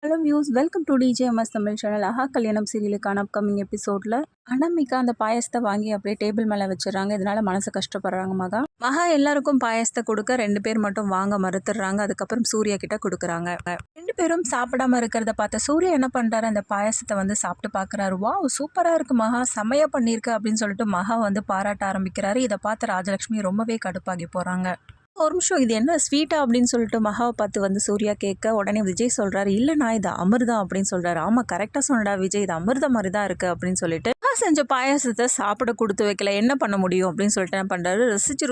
Hello views, welcome to DJMS Tamil channel. Aaha Kalyanam சீரியலுக்கான upcoming எபிசோடில் அனாமிகா அந்த பாயசத்தை வாங்கி அப்படியே டேபிள் மேலே வச்சிடறாங்க. இதனால மனசு கஷ்டப்படுறாங்க. மகா எல்லாருக்கும் பாயசத்தை கொடுக்க 2 பேர் மட்டும் வாங்க மறுத்துடுறாங்க. அதுக்கப்புறம் சூர்யா கிட்ட கொடுக்குறாங்க. 2 பேரும் சாப்பிடாம இருக்கிறத பார்த்த சூர்யா என்ன பண்ணுறாரு, அந்த பாயசத்தை சாப்பிட்டு பார்க்குறாரு. வா, சூப்பராக இருக்கு மகா, செமையாக பண்ணியிருக்கு அப்படின்னு சொல்லிட்டு மகா பாராட்ட ஆரம்பிக்கிறாரு. இதை பார்த்த ராஜலட்சுமி ரொம்பவே கடுப்பாகி போகிறாங்க. ஒரு நிமிஷம், இது என்ன ஸ்வீட்டா அப்படின்னு சொல்லிட்டு மகாவை பார்த்து சூர்யா கேட்க, உடனே விஜய் சொல்கிறாரு, இல்லைண்ணா இது அமிர்தம் அப்படின்னு சொல்கிறாரு. ஆமாம், கரெக்டாக சொன்னடா விஜய், இது அமிர்தம் மாதிரி தான் இருக்குது அப்படின்னு சொல்லிட்டு செஞ்ச பாயாசத்தை சாப்பிட கொடுத்து வைக்கல, என்ன பண்ண முடியும் அப்படின்னு சொல்லிட்டு என்ன பண்ணுறாரு,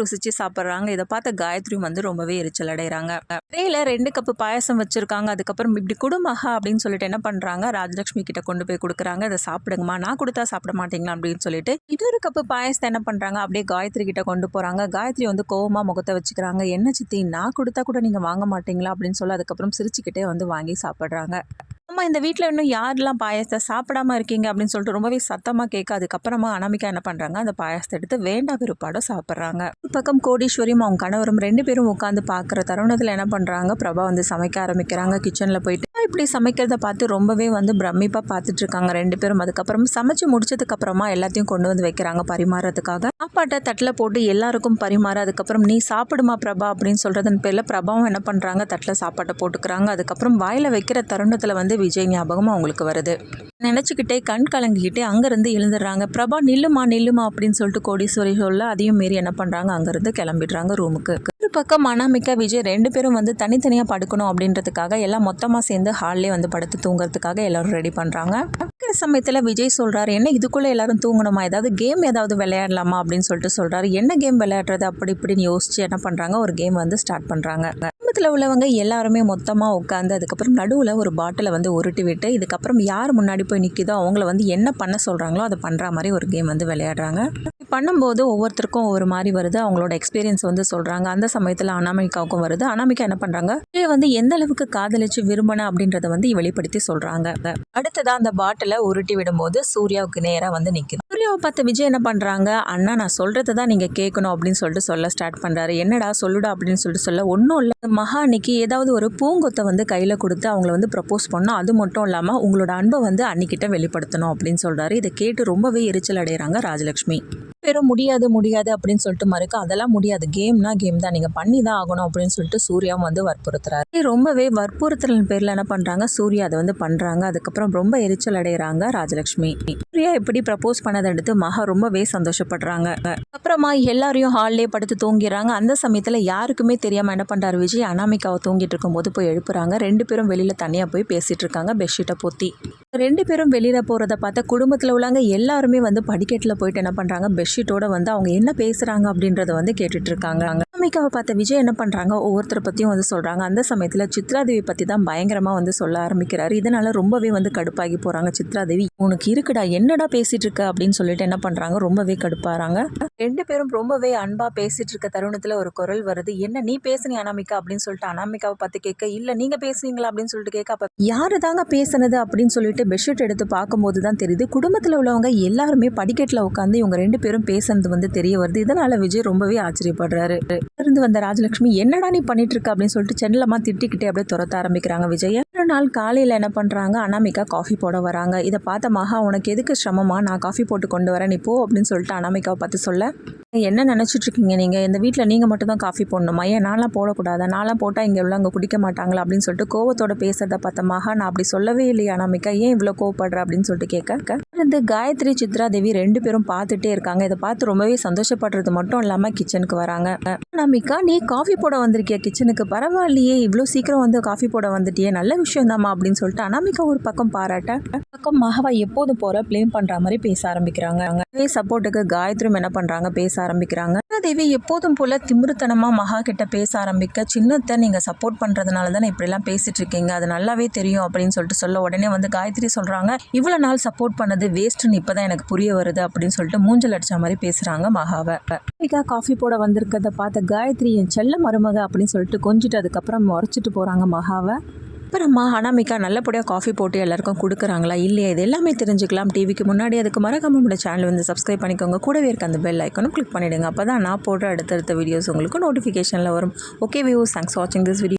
ருசிச்சு சாப்பிட்றாங்க. இதை பார்த்த காயத்ரியும் ரொம்பவே எரிச்சல் அடைகிறாங்க. ட்ரேயில் 2 கப்பு பாயாசம் வச்சுருக்காங்க. அதுக்கப்புறம் இப்படி கொடு மகா அப்படின்னு சொல்லிட்டு என்ன பண்ணுறாங்க, ராஜலட்சுமி கிட்ட கொண்டு போய் கொடுக்குறாங்க. இதை சாப்பிடுங்கம்மா, நான் கொடுத்தா சாப்பிட மாட்டீங்களா அப்படின்னு சொல்லிட்டு இன்னொரு கப்பு பாயாசத்தை என்ன பண்ணுறாங்க, அப்படியே காயத்ரி கிட்ட கொண்டு போகிறாங்க. காயத்ரி கோவமாக முகத்தை வச்சுக்கிறாங்க. என்ன சித்தி, நான் கொடுத்தா கூட நீங்கள் வாங்க மாட்டீங்களா அப்படின்னு சொல்லி அதுக்கப்புறம் சிரிச்சுக்கிட்டே வாங்கி சாப்பிட்றாங்க. அம்மா, இந்த வீட்டில் இன்னும் யாரெல்லாம் பாயசத்தை சாப்பிடாம இருக்கீங்க அப்படின்னு சொல்லிட்டு ரொம்பவே சத்தமாக கேட்க, அதுக்கப்புறமா அனாமிகா என்ன பண்ணுறாங்க, அந்த பாயசத்தை எடுத்து வேண்டா விருப்பாட சாப்பிட்றாங்க. ஒரு பக்கம் கோடீஸ்வரியும் அவங்க கணவரும் 2 பேரும் உட்காந்து பார்க்குற தருணத்தில் என்ன பண்ணுறாங்க, பிரபா சமைக்க ஆரம்பிக்கிறாங்க. கிச்சனில் போயிட்டு இப்படி சமைக்கிறத பார்த்து ரொம்பவே பிரமிப்பாக பார்த்துட்டு இருக்காங்க 2 பேரும். அதுக்கப்புறம் சமைச்சு முடிச்சதுக்கு அப்புறமா எல்லாத்தையும் கொண்டு வைக்கிறாங்க பரிமாறதுக்காக. சாப்பாட்டை தட்டில் போட்டு எல்லாருக்கும் பரிமாற, அதுக்கப்புறம் நீ சாப்பிடுமா பிரபா அப்படின்னு சொல்கிறதன் பேரில் பிரபாவும் என்ன பண்ணுறாங்க, தட்டில் சாப்பாட்டை போட்டுக்கிறாங்க. அதுக்கப்புறம் வாயில் வைக்கிற தருணத்தில் விஜய் ஞாபகம் அவங்களுக்கு வருது. நினச்சிக்கிட்டே கண் கலங்கிக்கிட்டே அங்கேருந்து எழுந்துடுறாங்க. பிரபா நில்லுமா அப்படின்னு சொல்லிட்டு கோடீஸ்வரி சொல்ல, அதையும் மீறி என்ன பண்ணுறாங்க, அங்கேருந்து கிளம்பிடுறாங்க ரூமுக்கு. ஒரு பக்கம் அனாமிகா விஜய் 2 பேரும் தனித்தனியாக படுக்கணும் அப்படின்றதுக்காக எல்லாம் மொத்தமாக சேர்ந்து ஹால்லே படுத்து தூங்குறதுக்காக எல்லாரும் ரெடி பண்ணுறாங்க. இருக்கிற சமயத்தில் விஜய் சொல்கிறாரு, என்ன இதுக்குள்ளே எல்லாரும் தூங்கணுமா, ஏதாவது கேம் ஏதாவது விளையாடலாமா அப்படின்னு சொல்லிட்டு சொல்கிறாரு. என்ன கேம் விளையாடுறது அப்படி இப்படின்னு யோசிச்சு என்ன பண்ணுறாங்க, ஒரு கேம் ஸ்டார்ட் பண்ணுறாங்க. குடும்பத்தில் உள்ளவங்க எல்லாருமே மொத்தமாக உட்காந்து அதுக்கப்புறம் நடுவில் ஒரு பாட்டிலை உருட்டி விட்டு இதுக்கப்புறம் யார் முன்னாடி போய் நிற்கிதோ அவங்கள என்ன பண்ண சொல்கிறாங்களோ அதை பண்ணுற மாதிரி ஒரு கேம் விளையாடுறாங்க. பண்ணும்போது ஒவ்வொருத்தருக்கும் ஒவ்வொரு மாதிரி வருது. அவங்களோட எக்ஸ்பீரியன்ஸ் சொல்கிறாங்க. அந்த சமயத்தில் அனாமிகாவுக்கும் வருது. அனாமிகா என்ன பண்ணுறாங்க, எந்த அளவுக்கு காதலிச்சு விரும்பின அப்படின்றத வெளிப்படுத்தி சொல்கிறாங்க. அடுத்ததான் அந்த பாட்டிலை உருட்டி விடும்போது சூர்யாவுக்கு நேராக நிற்குது. சூர்யாவை பார்த்து விஜய் என்ன பண்ணுறாங்க, அண்ணா நான் சொல்கிறத தான் நீங்கள் கேட்கணும் அப்படின்னு சொல்லிட்டு சொல்ல ஸ்டார்ட் பண்ணுறாரு. என்னடா சொல்லுடா அப்படின்னு சொல்லிட்டு சொல்ல, ஒன்றும் இல்லை மகா, அன்னைக்கு ஏதாவது ஒரு பூங்கொத்தை கையில் கொடுத்து அவங்கள ப்ரப்போஸ் பண்ணோம். அது மட்டும் இல்லாமல் உங்களோட அன்பை அன்னிக்கிட்ட வெளிப்படுத்தணும் அப்படின்னு சொல்கிறாரு. இதை கேட்டு ரொம்பவே எரிச்சல் அடைகிறாங்க ராஜலட்சுமி. பேரும் முடியாது அப்படின்னு சொல்லிட்டு மறுக்க, அதெல்லாம் முடியாது, கேம்னா கேம் தான், நீங்கள் பண்ணி தான் ஆகணும் அப்படின்னு சொல்லிட்டு சூர்யாவும் வற்புறுத்துறாரு. ரொம்பவே வற்புறுத்தலின் பேரில் என்ன பண்ணுறாங்க, சூர்யா அதை பண்ணுறாங்க. அதுக்கப்புறம் ரொம்ப எரிச்சல் அடைகிறாங்க ராஜலட்சுமி. சூர்யா எப்படி ப்ரப்போஸ் பண்ணதை எடுத்து மகா ரொம்பவே சந்தோஷப்படுறாங்க. அப்புறமா எல்லாரையும் ஹால்லே படுத்து தூங்கிறாங்க. அந்த சமயத்தில் யாருக்குமே தெரியாமல் என்ன பண்ணுறாரு விஜய், அனாமிகாவை தூங்கிட்டு இருக்கும்போது போய் எழுப்புறாங்க. 2 பேரும் வெளியில் தனியாக போய் பேசிகிட்டு இருக்காங்க பெட்ஷீட்டை போத்தி. 2 பேரும் வெளியில் போகிறத பார்த்தா குடும்பத்தில் உள்ளவங்க எல்லாருமே படிக்கட்டில் போயிட்டு என்ன பண்ணுறாங்க, பெட்ஷீட்டோட அவங்க என்ன பேசுகிறாங்க அப்படின்றத கேட்டுட்டு இருக்காங்க. அனாமிகாவை பார்த்த விஜய் என்ன பண்ணுறாங்க, ஒவ்வொருத்தரை பற்றியும் சொல்கிறாங்க. அந்த சமயத்தில் சித்ராதேவி பற்றி தான் பயங்கரமாக சொல்ல ஆரம்பிக்கிறாரு. இதனால் ரொம்பவே கடுப்பாகி போகிறாங்க. சித்ராதேவி, உனக்கு இருக்குடா, என்னடா பேசிகிட்டு இருக்க அப்படின்னு சொல்லிட்டு என்ன பண்ணுறாங்க, ரொம்பவே கடுப்பாகிறாங்க. 2 பேரும் ரொம்பவே அன்பாக பேசிகிட்டு இருக்க தருணத்தில் ஒரு குரல் வருது. என்ன நீ பேசுனி அனாமிகா அப்படின்னு சொல்லிட்டு அனாமிகாவை பார்த்து கேட்க, இல்லை நீங்கள் பேசுனீங்களா அப்படின்னு சொல்லிட்டு கேட்க, அப்போ யாரு தாங்க பேசுனது அப்படின்னு சொல்லிட்டு பெட்ஷீட் எடுத்து பார்க்கும்போது தான் தெரியுது, குடும்பத்தில் உள்ளவங்க எல்லாருமே படிக்கட்டில் உட்காந்து இவங்க 2 பேரும் பேசுனது தெரிய வருது. இதனால் விஜய் ரொம்பவே ஆச்சரியப்படுறாரு. இருந்து வந்த ராஜலட்சுமி, என்னடா நீ பண்ணிட்டு இருக்க அப்படின்னு சொல்லிட்டு செல்லமா திட்டிக்கிட்டே அப்படியே துரத்த ஆரம்பிக்கிறாங்க விஜய். ஒரு நாள் காலையில் என்ன பண்ணுறாங்க, அனாமிகா காஃபி போட வராங்க. இதை பார்த்த மகா, உனக்கு எதுக்கு சிரமமா, நான் காஃபி போட்டு கொண்டு வரேன், நீ போ அப்படின்னு சொல்லிட்டு அனாமிகாவை பார்த்து சொல்ல, என்ன நினச்சிட்டு இருக்கீங்க நீங்கள், இந்த வீட்டில் நீங்கள் மட்டும் தான் காஃபி போடணுமா, ஏன் நான்லாம் போடக்கூடாதா, நான்லாம் போட்டால் இங்கே உள்ளவங்க குடிக்க மாட்டாங்களா அப்படின்னு சொல்லிட்டு கோவத்தோட பேசுறத பார்த்த மகா, நான் அப்படி சொல்லவே இல்லையா அனாமிகா, ஏன் இவ்வளோ கோவப்படுற அப்படின்னு சொல்லிட்டு கேட்க, காயத்ரி சித்ராதேவி 2 பேரும் பார்த்துட்டே இருக்காங்க. இதை பார்த்து ரொம்பவே சந்தோஷப்படுறது மட்டும் இல்லாமல் கிச்சனுக்கு வராங்க. அனாமிகா, நீ காஃபி போட வந்திருக்கிய கிச்சனுக்கு, பரவாயில்லையே, இவ்வளோ சீக்கிரம் காஃபி போட வந்துட்டியே, நல்ல விஷயம் தாம்மா அப்படின்னு சொல்லிட்டு அனாமிகா ஒரு பக்கம் பாராட்ட, பக்கம் மகாவா எப்போதும் போற ப்ளேம் பண்ற மாதிரி பேச ஆரம்பிக்கிறாங்க. சப்போர்ட்டுக்கு காயத்ரியும் என்ன பண்றாங்க, பேச ஆரம்பிக்கிறாங்க. தேவி எப்போதும் போல திமிருத்தனமா மகா கிட்ட பேச ஆரம்பிக்க, சின்னத்தை நீங்க சப்போர்ட் பண்றதுனால தானே இப்படி எல்லாம் பேசிட்டு இருக்கீங்க, அது நல்லாவே தெரியும் அப்படின்னு சொல்லிட்டு சொல்ல, உடனே காயத்ரி சொல்றாங்க, இவ்வளவு நாள் சப்போர்ட் பண்ணது வேஸ்ட்னு இப்பதான் எனக்கு புரிய வருது அப்படின்னு சொல்லிட்டு மூஞ்சல் அடிச்ச மாதிரி பேசுறாங்க மகாவை. காஃபி போட வந்திருக்கிறத பார்த்த காயத்ரி, என் செல்ல மருமக அப்படின்னு சொல்லிட்டு கொஞ்சிட்டு அதுக்கப்புறம் முறைச்சிட்டு போறாங்க மகாவை. அப்புறமா அனாமிகா நல்லபடியாக காஃபி போட்டு எல்லாருக்கும் கொடுக்குறாங்களா இல்லையா, இது எல்லாமே தெரிஞ்சுக்கலாம் டிவிக்கு முன்னாடி. அதுக்கு மறக்காம நம்மளோட சேனல் சப்ஸ்கிரைப் பண்ணிக்கோங்க. கூடவே இருக்க அந்த பெல் ஐக்கனும் கிளிக் பண்ணிவிடுங்க. அப்போ தான் நான் போடுற அடுத்தடுத்த வீடியோஸ் உங்களுக்கு நோட்டிஃபிகேஷனில் வரும். ஓகே வியூஸ், தேங்க்ஸ் ஃபார் வாட்சிங் திஸ் வீடியோ.